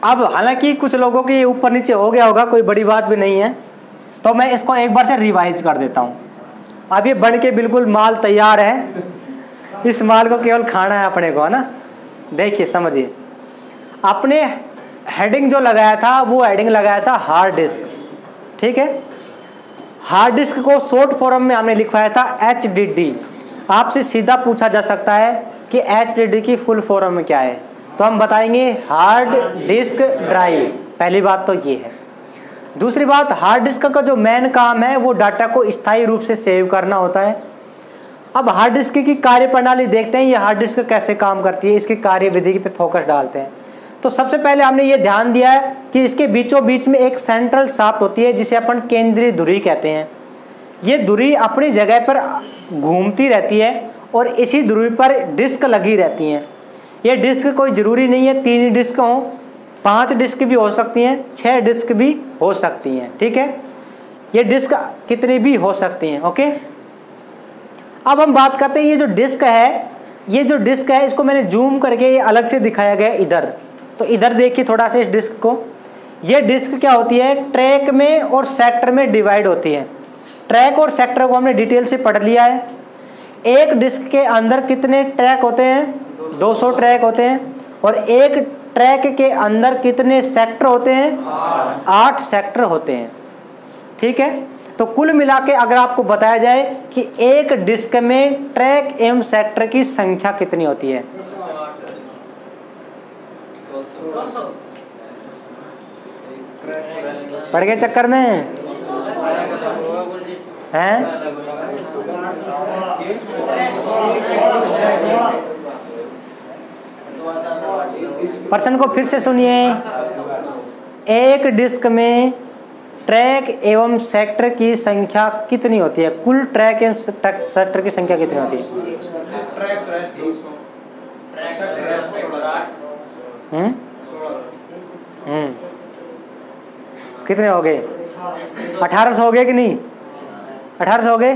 अब हालांकि कुछ लोगों के ऊपर नीचे हो गया होगा, कोई बड़ी बात भी नहीं है, तो मैं इसको एक बार से रिवाइज कर देता हूँ। अब ये बन के बिल्कुल माल तैयार है, इस माल को केवल खाना है अपने को, है ना। देखिए समझिए, अपने हेडिंग जो लगाया था वो हेडिंग लगाया था हार्ड डिस्क, ठीक है। हार्ड डिस्क को शॉर्ट फॉर्म में हमने लिखवाया था HDD। आपसे सीधा पूछा जा सकता है कि HDD की फुल फॉर्म में क्या है, तो हम बताएंगे हार्ड डिस्क ड्राइव। पहली बात तो ये है। दूसरी बात, हार्ड डिस्क का जो मेन काम है वो डाटा को स्थायी रूप से सेव करना होता है। अब हार्ड डिस्क की कार्यप्रणाली देखते हैं, ये हार्ड डिस्क कैसे काम करती है, इसकी कार्यविधि पे फोकस डालते हैं। तो सबसे पहले हमने ये ध्यान दिया है कि इसके बीचों बीच में एक सेंट्रल शाफ्ट होती है जिसे अपन केंद्रीय धुरी कहते हैं। ये धुरी अपनी जगह पर घूमती रहती है और इसी धुरी पर डिस्क लगी रहती हैं। ये डिस्क कोई ज़रूरी नहीं है 3 ही डिस्क हों, 5 डिस्क भी हो सकती हैं, 6 डिस्क भी हो सकती हैं, ठीक है। ये डिस्क कितनी भी हो सकती हैं, ओके। अब हम बात करते हैं, ये जो डिस्क है इसको मैंने जूम करके ये अलग से दिखाया गया इधर। तो इधर देखिए थोड़ा सा इस डिस्क को। ये डिस्क क्या होती है, ट्रैक में और सेक्टर में डिवाइड होती है। ट्रैक और सेक्टर को हमने डिटेल से पढ़ लिया है। एक डिस्क के अंदर कितने ट्रैक होते हैं, 200 ट्रैक होते हैं। और एक ट्रैक के अंदर कितने सेक्टर होते हैं, 8 सेक्टर होते हैं, ठीक है। तो कुल मिला के अगर आपको बताया जाए कि एक डिस्क में ट्रैक एवं सेक्टर की संख्या कितनी होती है, पड़ गए चक्कर में हैं। प्रश्न को फिर से सुनिए। एक डिस्क में ट्रैक एवं सेक्टर की संख्या कितनी होती है, कुल ट्रैक एवं सेक्टर की संख्या कितनी होती है? कितने हो गए? 1800 हो गए कि नहीं? 1800 हो गए?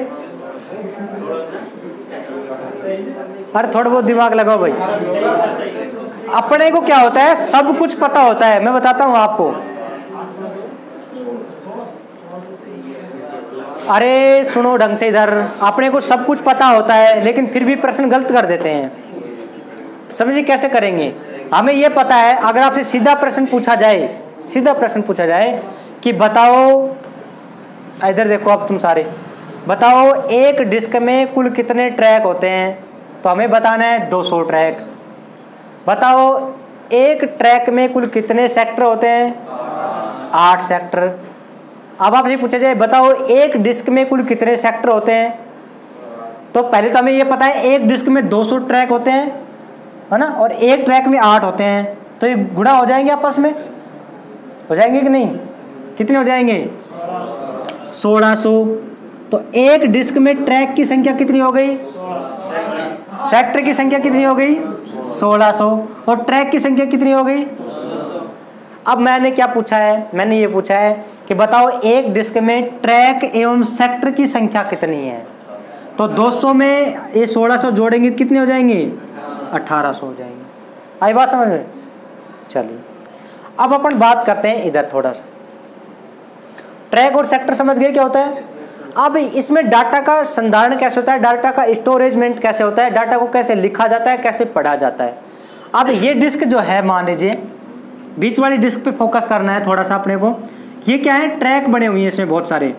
अरे थोड़ा बहुत दिमाग लगाओ भाई। अपने को क्या होता है, सब कुछ पता होता है। मैं बताता हूँ आपको। अरे सुनो ढंग से इधर, अपने को सब कुछ पता होता है लेकिन फिर भी प्रश्न गलत कर देते हैं। समझिए कैसे करेंगे। हमें ये पता है, अगर आपसे सीधा प्रश्न पूछा जाए कि बताओ, इधर देखो अब तुम सारे बताओ, एक डिस्क में कुल कितने ट्रैक होते हैं, तो हमें बताना है 200 ट्रैक। बताओ एक ट्रैक में कुल कितने सेक्टर होते हैं, 8 सेक्टर। अब आपसे पूछा जाए बताओ एक डिस्क में कुल कितने सेक्टर होते हैं, तो पहले तो हमें ये पता है एक डिस्क में 200 ट्रैक होते हैं, है ना, और एक ट्रैक में 8 होते हैं। तो ये गुणा हो जाएंगे आपस में, हो जाएंगे कि नहीं? कितने हो जाएंगे? 1600। तो एक डिस्क में ट्रैक की संख्या कितनी हो गई, सेक्टर की संख्या कितनी हो गई, 1600, और ट्रैक की संख्या कितनी हो गई। अब मैंने क्या पूछा है, मैंने ये पूछा है कि बताओ एक डिस्क में ट्रैक एवं सेक्टर की संख्या कितनी है। तो 200 में ये 1600 जोड़ेंगे कितने हो जाएंगे, 1800 हो जाएंगे। आई बात समझ में? चलिए अब अपन बात करते हैं इधर थोड़ा सा। ट्रैक और सेक्टर समझ गए क्या होता है। अब इसमें डाटा का संधारण कैसे होता है, डाटा का स्टोरेजमेंट कैसे होता है, डाटा को कैसे लिखा जाता है, कैसे पढ़ा जाता है। अब ये डिस्क जो है, मान लीजिए बीच वाली डिस्क पे फोकस करना है थोड़ा सा अपने को। ये क्या है, ट्रैक बने हुए हैं इसमें बहुत सारे,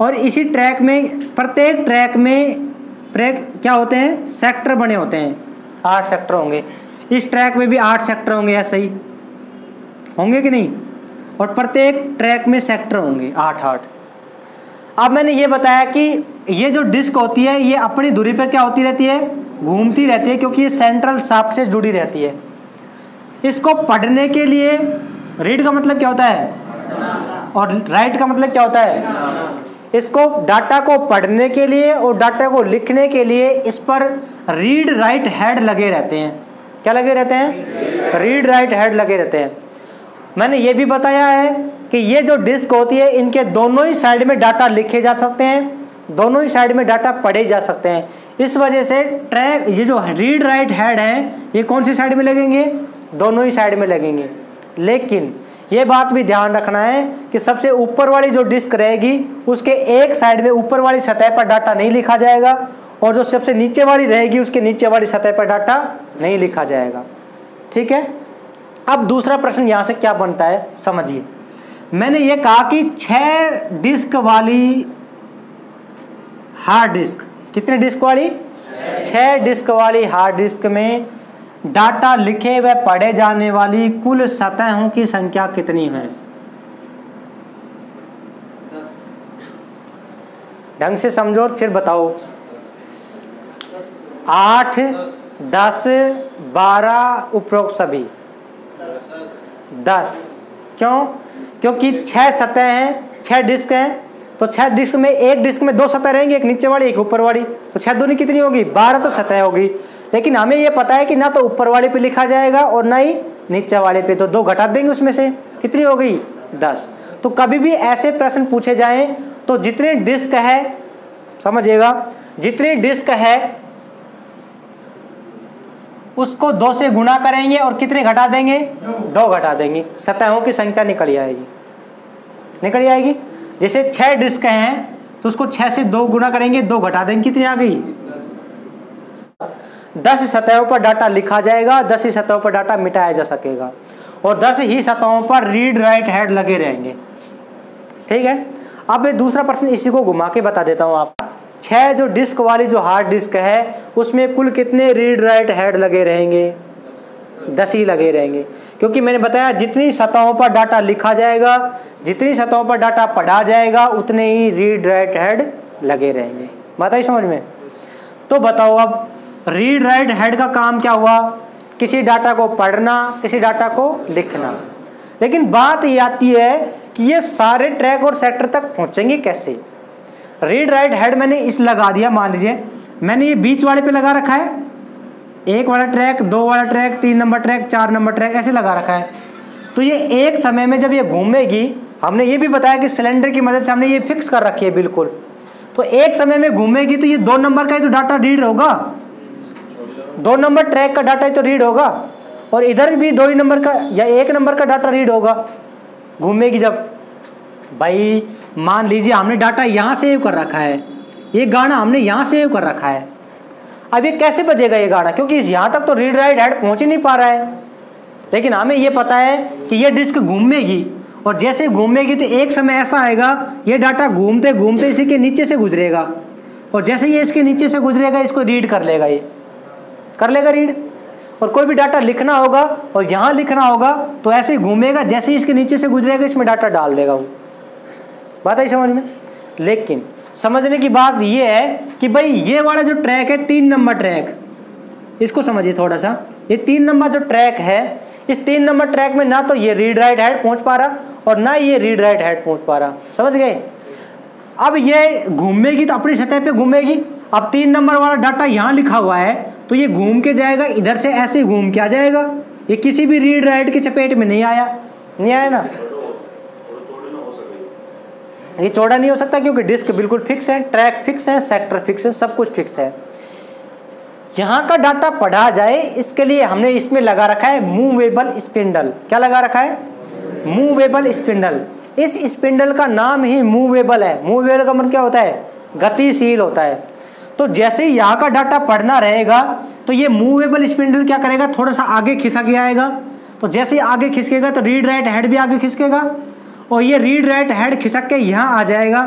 और इसी ट्रैक में प्रत्येक ट्रैक में क्या होते हैं, सेक्टर बने होते हैं। 8 सेक्टर होंगे। इस ट्रैक में भी 8 सेक्टर होंगे, ऐसे ही होंगे कि नहीं। और प्रत्येक ट्रैक में सेक्टर होंगे 8-8। अब मैंने ये बताया कि ये जो डिस्क होती है ये अपनी धुरी पर क्या होती रहती है, घूमती रहती है, क्योंकि ये सेंट्रल शाफ्ट से जुड़ी रहती है। इसको पढ़ने के लिए रीड का मतलब क्या होता है, और राइट का मतलब क्या होता है। इसको डाटा को पढ़ने के लिए और डाटा को लिखने के लिए इस पर रीड राइट हेड लगे रहते हैं। क्या लगे रहते हैं, रीड राइट हेड लगे रहते हैं। मैंने ये भी बताया है कि ये जो डिस्क होती है इनके दोनों ही साइड में डाटा लिखे जा सकते हैं, दोनों ही साइड में डाटा पढ़े जा सकते हैं। इस वजह से ट्रैक, ये जो रीड राइट हेड है ये कौन सी साइड में लगेंगे, दोनों ही साइड में लगेंगे। लेकिन ये बात भी ध्यान रखना है कि सबसे ऊपर वाली जो डिस्क रहेगी उसके एक साइड में ऊपर वाली सतह पर डाटा नहीं लिखा जाएगा, और जो सबसे नीचे वाली रहेगी उसके नीचे वाली सतह पर डाटा नहीं लिखा जाएगा। ठीक है। अब दूसरा प्रश्न यहाँ से क्या बनता है समझिए। मैंने ये कहा कि 6 डिस्क वाली हार्ड डिस्क, कितने डिस्क वाली? 6 डिस्क वाली हार्ड डिस्क में डाटा लिखे व पढ़े जाने वाली कुल सतहों की संख्या कितनी है? ढंग से समझो और फिर बताओ। 8, 10, 12 उपरोक्त सभी 10। क्यों? क्योंकि 6 सतह हैं, 6 डिस्क हैं, तो 6 डिस्क में एक डिस्क में 2 सतह रहेंगी, एक नीचे वाली एक ऊपर वाली, तो 6 दूनी कितनी होगी? 12 तो सतह होगी। लेकिन हमें ये पता है कि ना तो ऊपर वाले पे लिखा जाएगा और ना ही नीचे वाले पे, तो 2 घटा देंगे उसमें से, कितनी हो गई? 10। तो कभी भी ऐसे प्रश्न पूछे जाएं तो जितने डिस्क है, समझिएगा, जितनी डिस्क है उसको 2 से गुणा करेंगे और कितने घटा देंगे? 2 घटा देंगे, सतहों की संख्या निकल आएगी। जैसे 6 डिस्क हैं तो उसको 6 से 2 गुणा करेंगे, 2 घटा देंगे, कितनी आ गई? 10 सतहों पर डाटा लिखा जाएगा, 10 ही सतहों पर डाटा मिटाया जा सकेगा, और 10 ही सतहों पर रीड राइट हेड लगे रहेंगे। ठीक है। अब मैं दूसरा प्रश्न इसी को घुमा के बता देता हूँ आप। 6 जो डिस्क वाली जो हार्ड डिस्क है उसमें कुल कितने रीड राइट हेड लगे रहेंगे? 10 ही लगे रहेंगे, क्योंकि मैंने बताया जितनी सतहों पर डाटा लिखा जाएगा, जितनी सतहों पर डाटा पढ़ा जाएगा, उतने ही रीड राइट हेड लगे रहेंगे। बात आई समझ में? तो बताओ अब रीड राइट हेड का काम क्या हुआ? किसी डाटा को पढ़ना, किसी डाटा को लिखना। लेकिन बात ये आती है कि ये सारे ट्रैक और सेक्टर तक पहुंचेंगे कैसे? रीड राइट हेड मैंने इस लगा दिया, मान लीजिए मैंने ये बीच वाले पे लगा रखा है, 1 वाला ट्रैक, 2 वाला track, 3 number track, 4 number track, ऐसे लगा रखा है। तो ये एक समय में जब ये घूमेगी, हमने ये भी बताया कि सिलेंडर की मदद से हमने ये फिक्स कर रखी है बिल्कुल, तो एक समय में घूमेगी तो ये 2 नंबर का ही तो डाटा रीड होगा, 2 नंबर ट्रैक का डाटा ही तो रीड होगा, और इधर भी 2 ही नंबर का या 1 नंबर का डाटा रीड होगा घूमेगी जब। भाई मान लीजिए हमने डाटा यहाँ सेव कर रखा है, ये गाना हमने यहाँ सेव कर रखा है, अब ये कैसे बजेगा ये गाना? क्योंकि यहाँ तक तो रीड राइट हेड पहुँच ही नहीं पा रहा है। लेकिन हमें ये पता है कि ये डिस्क घूमेगी, और जैसे घूमेगी तो एक समय ऐसा आएगा ये डाटा घूमते घूमते इसी के नीचे से गुजरेगा, और जैसे ये इसके नीचे से गुजरेगा इसको रीड कर लेगा, ये कर लेगा रीड। और कोई भी डाटा लिखना होगा और यहाँ लिखना होगा तो ऐसे ही घूमेगा, जैसे ही इसके नीचे से गुजरेगा इसमें डाटा डाल देगा वो। बात आई समझ में? लेकिन समझने की बात ये है कि भाई ये वाला जो ट्रैक है 3 नंबर ट्रैक, इसको समझिए थोड़ा सा। ये 3 नंबर जो ट्रैक है, इस 3 नंबर ट्रैक में ना तो ये रीड राइट हेड पहुंच पा रहा और ना ये रीड राइट हेड पहुंच पा रहा, समझ गए? अब ये घूमेगी तो अपनी सतह पे घूमेगी। अब 3 नंबर वाला डाटा यहाँ लिखा हुआ है तो ये घूम के जाएगा, इधर से ऐसे ही घूम के आ जाएगा, ये किसी भी रीड राइट की चपेट में नहीं आया ना। ये चौड़ा नहीं हो सकता क्योंकि डिस्क बिल्कुल फिक्स है, ट्रैक फिक्स है, सेक्टर फिक्स है, सब कुछ फिक्स है। यहाँ का डाटा पढ़ा जाए इसके लिए हमने इसमें लगा रखा है मूवेबल स्पिंडल। क्या लगा रखा है? Movable spindle. इस स्पिंडल का नाम ही मूवेबल है। मूवेबल का मतलब क्या होता है? गतिशील होता है। तो जैसे ही यहाँ का डाटा पढ़ना रहेगा तो ये मूवेबल स्पिंडल क्या करेगा? थोड़ा सा आगे खिसक के आएगा। तो जैसे ही आगे खिसकेगा तो रीड राइट हेड भी आगे खिसकेगा, और ये रीड राइट हेड खिसक के यहाँ आ जाएगा,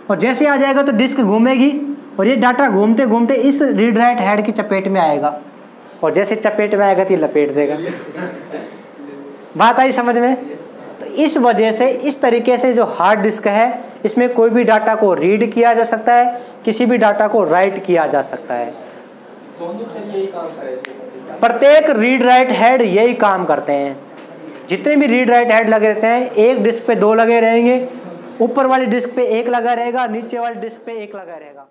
और जैसे आ जाएगा तो डिस्क घूमेगी और ये डाटा घूमते घूमते इस रीड राइट हेड की चपेट में आएगा, और जैसे चपेट में आएगा तो ये लपेट देगा। बात आई समझ में? तो इस वजह से इस तरीके से जो हार्ड डिस्क है इसमें कोई भी डाटा को रीड किया जा सकता है, किसी भी डाटा को राइट किया जा सकता है। प्रत्येक रीड राइट हेड यही काम करते हैं। जितने भी रीड राइट हेड लगे रहते हैं, एक डिस्क पे 2 लगे रहेंगे, ऊपर वाली डिस्क पे 1 लगा रहेगा, नीचे वाली डिस्क पे 1 लगा रहेगा।